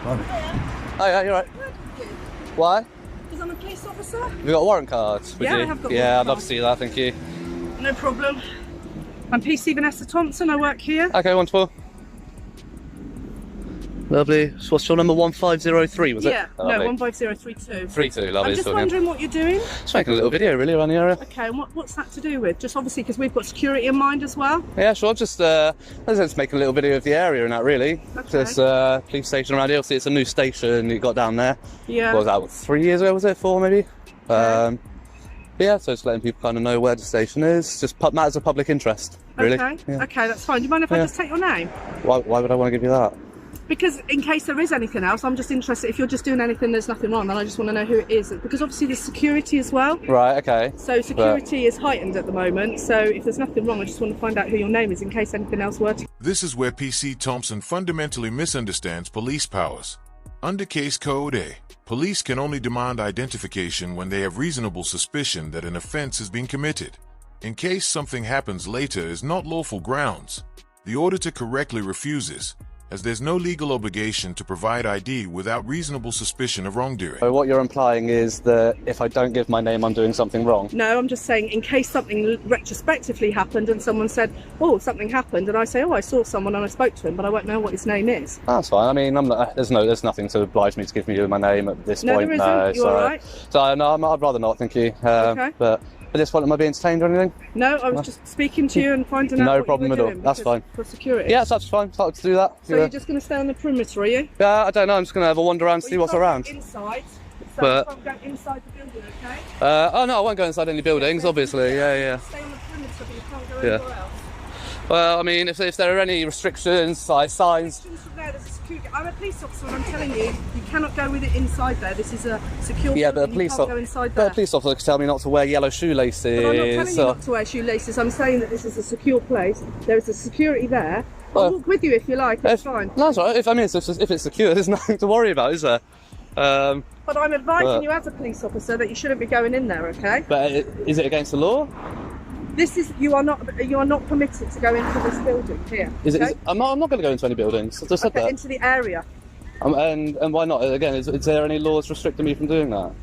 Oh yeah, you're right. Why? Because I'm a police officer. Have you got a warrant card? Yeah, I have got a Yeah, warrant I'd love card. to see that, thank you. No problem. I'm PC Vanessa Thompson, I work here. Okay, wonderful. Lovely. So what's your number? 1503, was it? Yeah, no, Lovely. 15032. 32, lovely. I'm just wondering what you're doing. Just making a little video really around the area. Okay, and what's that to do with? Just obviously because we've got security in mind as well. Yeah, sure. Just making a little video of the area and that really. Okay. There's police station around here. Obviously, it's a new station you got down there. Yeah. What was that? 3 years ago? Was it 4 maybe? Yeah, so just letting people kind of know where the station is. Just matters of public interest, really. Okay. Yeah. Okay, that's fine. Do you mind if I just take your name? Why would I want to give you that? Because in case there is anything else, I'm just interested. If you're just doing anything, there's nothing wrong, then I just want to know who it is. Because obviously there's security as well. Right. Okay. So security is heightened at the moment. So if there's nothing wrong, I just want to find out who your name is in case anything else were to. This is where PC Thompson fundamentally misunderstands police powers. Under Case Code A, police can only demand identification when they have reasonable suspicion that an offense has been committed. In case something happens later is not lawful grounds, the auditor correctly refuses, as there's no legal obligation to provide ID without reasonable suspicion of wrongdoing. So what you're implying is that if I don't give my name, I'm doing something wrong? No, I'm just saying in case something retrospectively happened and someone said, oh, something happened, and I say, oh, I saw someone and I spoke to him, but I won't know what his name is. That's fine. I mean, there's nothing to oblige me to give you my name at this point. No, there isn't. You're all right. So no, I'd rather not, thank you. Okay. But at this point, am I being detained or anything? No, I was just speaking to you and finding out No what problem you were at all. doing That's because- fine. For security. Yeah, that's fine. I'd like to do that. So you're just going to stay on the perimeter, are you? Yeah, I don't know. I'm just going to have a wander around, see what's around. Inside. So But- you can't go inside the building, okay? Oh no, I won't go inside any buildings, obviously. Yeah. Stay on the perimeter, but you can't go Yeah. anywhere else. Well, I mean, if there are any restrictions, like signs. There's a security. I'm a police officer and I'm telling you, you cannot go with it inside there. This is a secure Yeah, but a building, police you can't go inside there. officer could tell me not to wear yellow shoelaces. But I'm not telling you not to wear shoelaces. I'm saying that this is a secure place. There is a security there. I'll walk with you if you like. It's fine. No, that's all right. If it's secure, there's nothing to worry about, is there? But I'm advising you as a police officer that you shouldn't be going in there. Okay? But is it against the law? You are not permitted to go into this building here. I'm not going to go into any buildings. I just said that. Into the area. And why not? Again, is there any laws restricting me from doing that?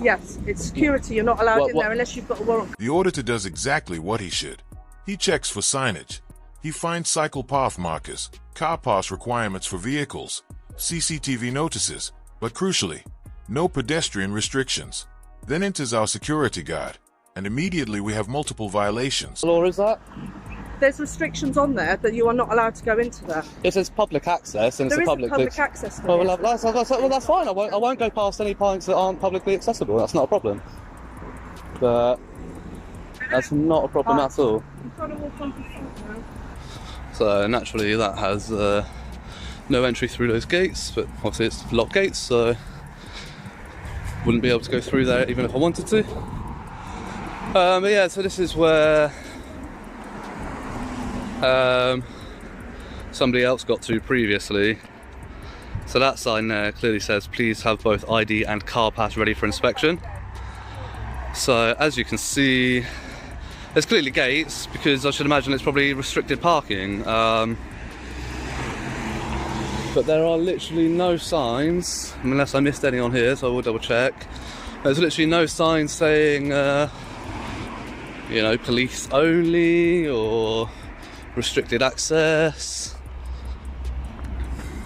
Yes, it's security. You're not allowed in there unless you've got a warrant. The auditor does exactly what he should. He checks for signage. He finds cycle path markers, car pass requirements for vehicles, CCTV notices, but crucially, no pedestrian restrictions. Then enters our security guard, and immediately we have multiple violations. What law is that? There's restrictions on there that you are not allowed to go into there. If there's public access and There it's a isn't public access. well, that's fine. I won't go past any points that aren't publicly accessible. That's not a problem. But that's not a problem at all. I'm trying to walk on to the front now. So naturally that has no entry through those gates, but obviously it's locked gates, so wouldn't be able to go through there even if I wanted to. But yeah, so this is where somebody else got to previously. So that sign there clearly says please have both ID and car pass ready for inspection. So as you can see, there's clearly gates because I should imagine it's probably restricted parking. But there are literally no signs, unless I missed any on here, so I will double check. There's literally no signs saying, police only or restricted access.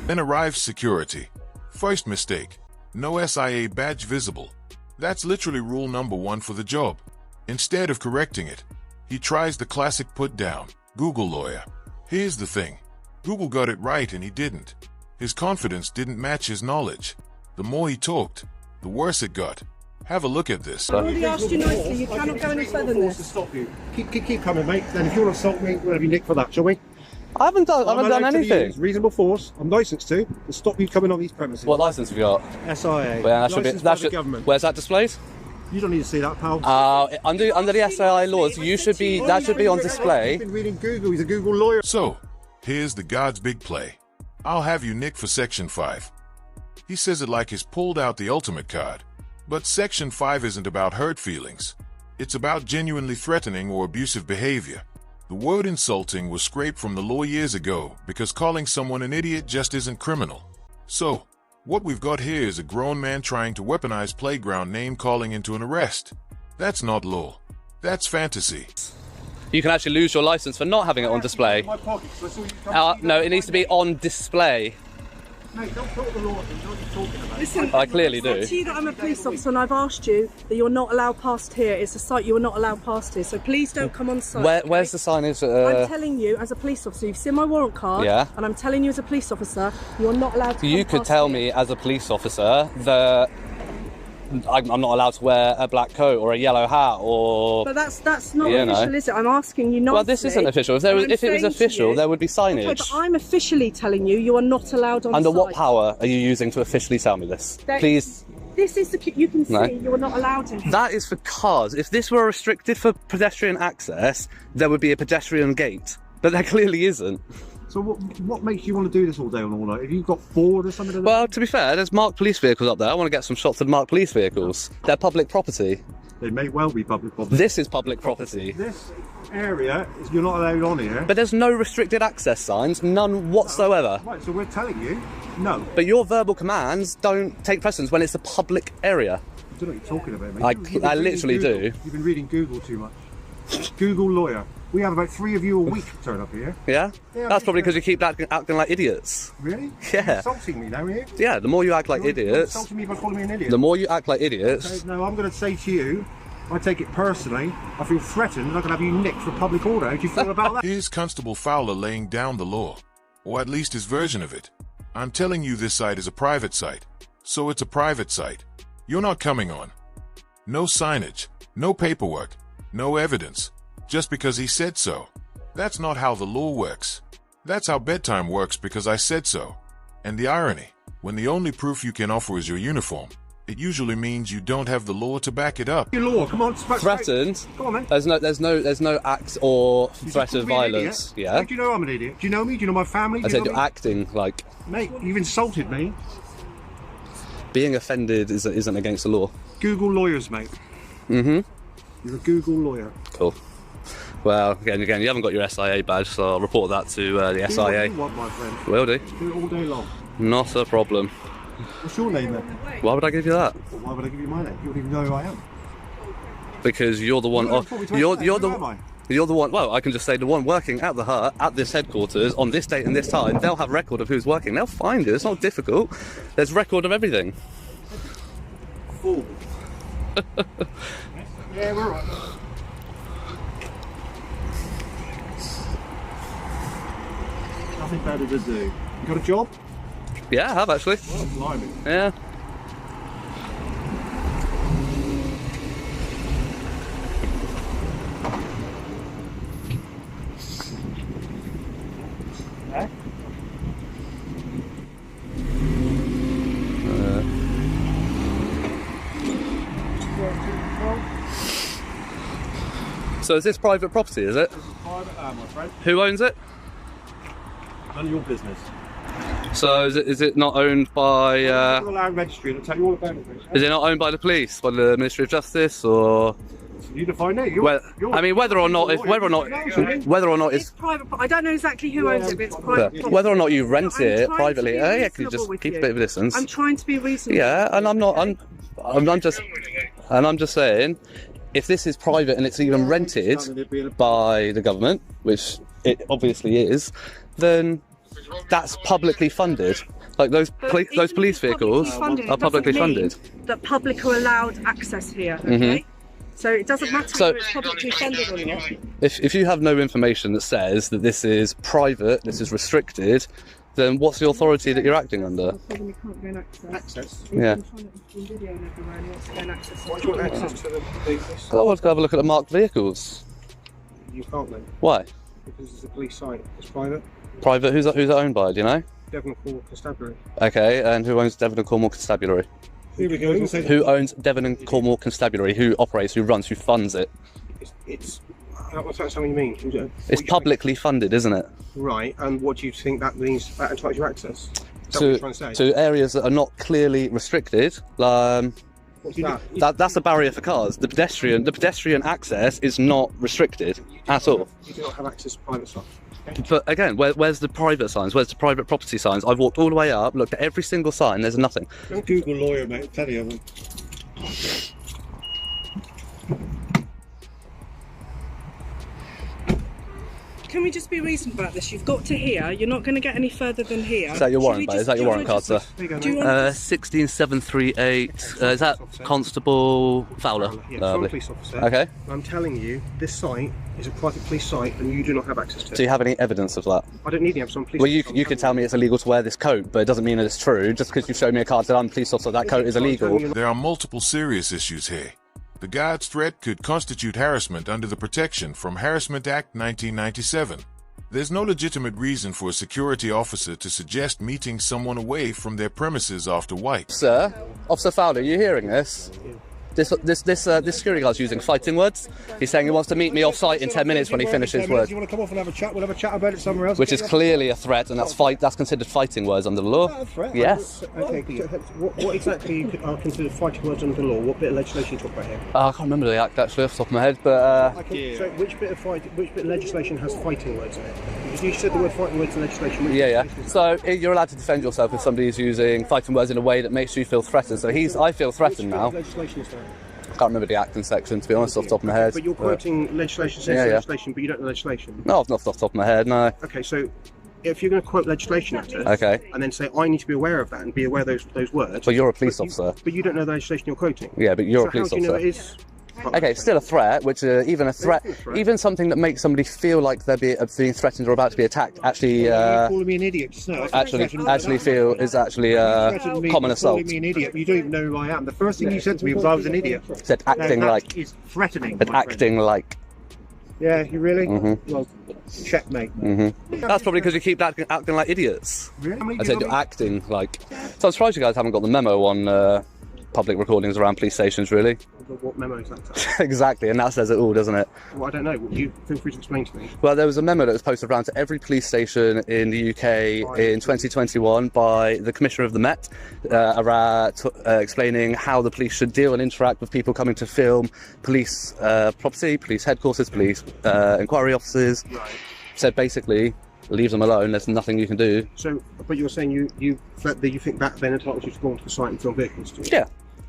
Then arrives security. First mistake, no SIA badge visible. That's literally rule number 1 for the job. Instead of correcting it, he tries the classic put down, Google lawyer. Here's the thing, Google got it right and he didn't. His confidence didn't match his knowledge. The more he talked, the worse it got. Have a look at this. I already asked you nicely, you cannot go any further than To this. stop you. Keep coming, mate. Then if you want to assault me, we'll have you nicked for that, shall we? I haven't done anything. Use reasonable force. I'm licensed to stop you coming on these premises. What license have you got? SIA. Well, Licensed by the government. Where's that displayed? You don't need to see that, pal. Under the SAI laws, that should be on display. He's been reading Google. He's a Google lawyer. So, here's the guard's big play. I'll have you nicked for Section 5. He says it like he's pulled out the ultimate card. But Section 5 isn't about hurt feelings. It's about genuinely threatening or abusive behavior. The word insulting was scraped from the law years ago because calling someone an idiot just isn't criminal. So, What we've got here is a grown man trying to weaponize playground name-calling into an arrest. That's not law. That's fantasy. You can actually lose your license for not having it on display. My pocket, so I saw you come No, it needs to be on display. Mate, don't talk the law. What are you talking about? Listen, I clearly I said do. to you that I'm a police officer and I've asked you that you're not allowed past here. It's a site you're not allowed past here. So please don't come on site. Where's the signage? I'm telling you as a police officer, you've seen my warrant card. Yeah. And I'm telling you as a police officer, you're not allowed to You come could past tell here. me as a police officer that I'm not allowed to wear a black coat or a yellow hat or... But that's not You know. official, is it? I'm asking you nicely. Well, this isn't official. If it was saying to official, you- there would be Okay, signage. but I'm officially telling you, you are not allowed on Under site. what power are you using to officially tell me this? Please. This is the... You can see No. you are not allowed in here. That is for cars. If this were restricted for pedestrian access, there would be a pedestrian gate. But there clearly isn't. So what makes you want to do this all day and all night? Have you got bored or something? Well, to be fair, there's marked police vehicles up there. I want to get some shots of marked police vehicles. They're public property. They may well be public property. This is public property. This area, you're not allowed on here. But there's no restricted access signs, none whatsoever. Right, so we're telling you, no. But your verbal commands don't take precedence when it's a public area. I don't know what you're talking about, mate. You've been I reading literally Google. do. You've been reading Google too much. Google lawyer. We have about 3 of you a week turn up here. Yeah? Yeah, That's probably because you keep acting like idiots. Really? Yeah. You're insulting me now, are you? Yeah, the more you act like You're idiots, insulting me by calling me an idiot. the more you act like idiots. Okay, no, I'm going to say to you, I take it personally. I feel threatened and I can have you nicked for public order. How do you feel about that? Here's Constable Fowler laying down the law, or at least his version of it. I'm telling you this site is a private site, so it's a private site. You're not coming on. No signage, no paperwork, no evidence, just because he said so. That's not how the law works. That's how bedtime works because I said so. And the irony, when the only proof you can offer is your uniform, it usually means you don't have the law to back it up. Your law, come on. Threatened? Go on, then. There's no act or You threat just of called me an violence. idiot. Yeah? Do you know I'm an idiot? Do you know me? Do you know my family? Do I you said know you're me? acting like Mate, you've insulted me. being offended isn't against the law. Google lawyers, mate. Mm-hmm. You're a Google lawyer. Cool. Well, again, you haven't got your SIA badge, so I'll report that to the Do what SIA. you want, my friend. Will do. Do it all day long. Not a problem. What's your name, then? Why would I give you that? Well, why would I give you my name? You wouldn't even know who I am. Because you're the one. You don't want me to You're explain, the. who am I? You're the one. Well, I can just say the one working at the hut at this headquarters on this date and this time. They'll have record of who's working. They'll find it. It's not difficult. There's record of everything. Fool. Yeah, we're right. Nothing better to do. You got a job? Yeah, I have actually. Oh, blimey. Yeah. So is this private property, is it? This is private land, my friend. Who owns it? None of your business. So is it not owned by Go to the land registry and I'll tell you all about it. Mate. is it not owned by the police, by the Ministry of Justice, or You define it. I mean whether or not It's private. I don't know exactly who owns it, but it's private. property. whether or not you rent I'm it trying to privately, be yeah, can you reasonable just with keep a you. bit of a distance? I'm trying to be reasonable. Yeah, and I'm just saying, if this is private and it's even rented by the government, which it obviously is, then that's publicly funded. Like those But those even police if it's vehicles funded, are it publicly doesn't funded. mean that public are allowed access here. Okay. So it doesn't matter So- whether it's publicly funded or not. If you have no information that says that this is private, this is restricted, then what's the authority that you're acting under? You can't gain access. Access. Yeah. He's been videoing everywhere and he wants to gain access. Why do you want access to the business? I want to go have a look at the marked vehicles. You can't then, Why? because it's a police site. It's private. Private? Who's it owned by? Do you know? Devon Court Constabulary. Okay, and who owns Devon and Cornwall Constabulary? Here we go. Who owns Devon and Cornwall Constabulary? Who operates? Who runs? Who funds it? It's what's that something you mean? It's publicly funded, isn't it? Right, and what do you think that means? That entitles you access? Is that what you're trying to say? To areas that are not clearly restricted. What's that? That's a barrier for cars. The pedestrian access is not restricted at all. You do not have access to private stuff. But again, where's the private signs? Where's the private property signs? I've walked all the way up, looked at every single sign, there's nothing. Don't Google lawyer, mate. Plenty of them. Can we just be reasonable about this? You've got to here. You're not going to get any further than here. Is that your warrant, Is that your warrant card, sir? There you go, Do you mate. want 16738. Is that Constable Fowler? Yeah, Lovely. I'm a police officer. Okay. I'm telling you, this site is a private police site and you do not have access to it. Do you have any evidence of that? I don't need to have some police Well, you officer. could tell me it's illegal to wear this coat, but it doesn't mean that it's true. Just because you show me a card that I'm a police officer, that coat is illegal. There are multiple serious issues here. The guard's threat could constitute harassment under the Protection from Harassment Act 1997. There's no legitimate reason for a security officer to suggest meeting someone away from their premises after white. Sir, Officer Fowler, are you hearing this? This security guard's using fighting words. He's saying he wants to meet me off-site in 10 minutes when he finishes work. You want to come off and have a chat? We'll have a chat about it somewhere else. Which is clearly a threat, and that's considered fighting words under the law. Is that a threat? Yes. Okay, what exactly are considered fighting words under the law? What bit of legislation you talk about here? I can't remember the act actually off the top of my head, but So which bit of legislation has fighting words in it? Because you said the word fighting words in legislation. Which yeah. legislation is So you're allowed to defend yourself if somebody's using fighting words in a way that makes you feel threatened. So I feel threatened now. Which bit of legislation is that? I can't remember the acting section, to be honest, off the top of my head. But you're quoting legislation, says legislation, but you don't know legislation. No, not off the top of my head, no. Okay, so if you're going to quote legislation at us, Okay. and then say I need to be aware of that and be aware of those words. But you're a police officer. But you don't know the legislation you're quoting. Yeah, but you're So a police how do you officer. know it is? Okay, it's still a threat, which even a threat, It's a threat. even something that makes somebody feel like they're being threatened or about to be attacked, actually, You're calling me an idiot just now. actually feel is actually common assault. Calling me an idiot. You don't even know who I am. The first thing you said to me was I was an idiot. Said acting Now, like, that is threatening. said my friend. acting like. Yeah, you really? Well, checkmate. That's probably because you keep acting like idiots. Really? I said you're acting like. So I'm surprised you guys haven't got the memo on public recordings around police stations, really. What memo is that? Exactly, and that says it all, doesn't it? Well, I don't know. You feel free to explain to me. Well, there was a memo that was posted around to every police station in the UK in 2021 by the Commissioner of the Met, explaining how the police should deal and interact with people coming to film police property, police headquarters, police inquiry offices. Right. Said basically, leave them alone. There's nothing you can do. So, but you're saying you think that then entitles you to go onto the site and film vehicles? Do you? Yeah.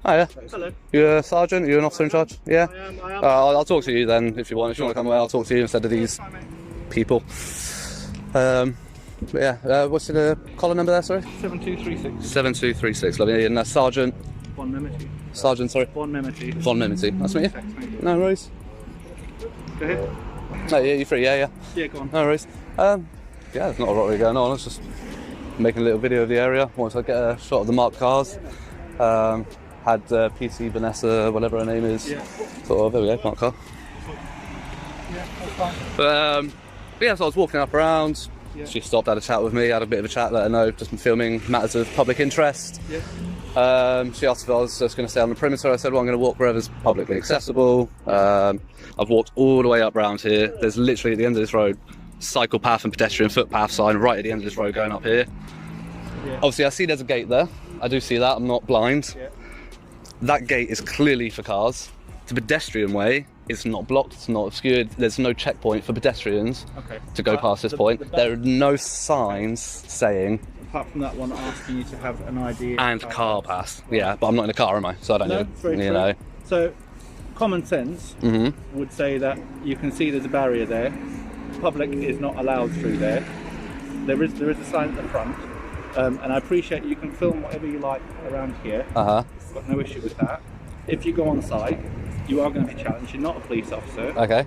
Oh yeah. Hello. You're a sergeant? You're an officer in charge? Yeah. I am. I'll talk to you then if you want. If you want to come away, I'll talk to you instead of these people. But yeah. What's the collar number there? Sorry. 7236. 7236. Lovely. And Sergeant. Von Mimity. Sergeant. Sorry. Von Mimity. Von Mimity. Nice to meet you. No worries. Go ahead. No, yeah, you're free. Yeah. Yeah, go on. No worries. Yeah, there's not a lot really going on. It's just making a little video of the area. Once I get a shot of the marked cars. Had PC Vanessa, whatever her name is. Yeah. So there we go, marked car. Yeah, that's fine. But yeah, so I was walking up around. Yeah. She stopped, had a chat with me, had a bit of a chat, let her know just been filming matters of public interest. Yeah. She asked if I was just going to stay on the perimeter. I said, well, I'm going to walk wherever's publicly accessible. I've walked all the way up around here. There's literally at the end of this road, cycle path and pedestrian footpath sign right at the end of this road going up here. Yeah. Obviously, I see there's a gate there. I do see that. I'm not blind. Yeah. That gate is clearly for cars. It's a pedestrian way. It's not blocked. It's not obscured. There's no checkpoint for pedestrians Okay. to go past this point. the There are no signs saying Apart from that one asking you to have an ID and car pass. Yeah, but I'm not in a car, am I? So I don't No, know. very You true. know. So, common sense would say that you can see there's a barrier there. Public is not allowed through there. There is a sign at the front, and I appreciate you can film whatever you like around here. Uh-huh. I've got no issue with that. If you go on site, you are going to be challenged. You're not a police officer. Okay.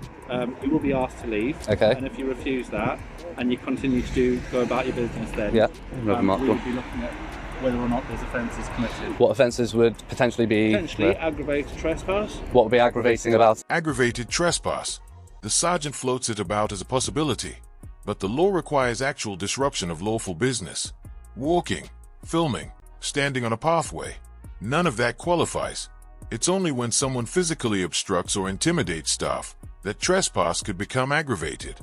You will be asked to leave. Okay. And if you refuse that and you continue to go about your business, then Yeah. we will Mark, be go looking on. at whether or not there's offences committed. What offences would potentially be? Potentially aggravated trespass. What would be aggravating about? Aggravated trespass. The sergeant floats it about as a possibility, but the law requires actual disruption of lawful business. Walking, filming, standing on a pathway. None of that qualifies. It's only when someone physically obstructs or intimidates staff that trespass could become aggravated.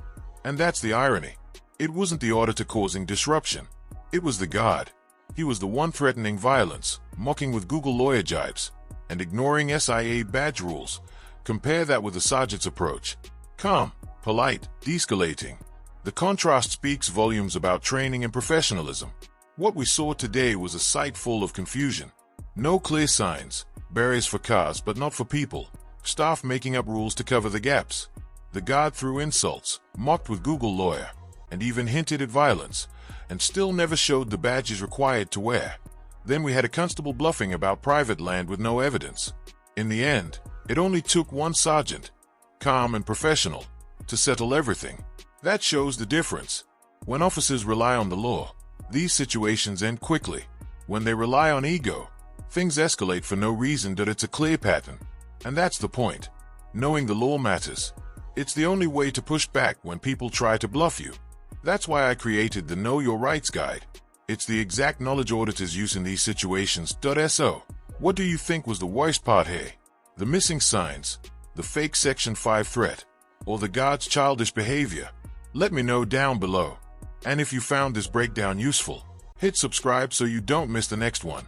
And that's the irony. It wasn't the auditor causing disruption. It was the guard. He was the one threatening violence, mocking with Google lawyer jibes, and ignoring SIA badge rules. Compare that with the sergeant's approach. Calm, polite, de-escalating. The contrast speaks volumes about training and professionalism. What we saw today was a sight full of confusion. No clear signs, barriers for cars but not for people, staff making up rules to cover the gaps. The guard threw insults, mocked with Google lawyer, and even hinted at violence, and still never showed the badges required to wear. Then we had a constable bluffing about private land with no evidence. In the end, it only took one sergeant, calm and professional, to settle everything. That shows the difference. When officers rely on the law, these situations end quickly. When they rely on ego, things escalate for no reason. That it's a clear pattern. And that's the point. Knowing the law matters. It's the only way to push back when people try to bluff you. That's why I created the Know Your Rights Guide. It's the exact knowledge auditors use in these situations. So, what do you think was the worst part here? The missing signs, the fake Section 5 threat, or the guard's childish behavior? Let me know down below. And if you found this breakdown useful, hit subscribe so you don't miss the next one.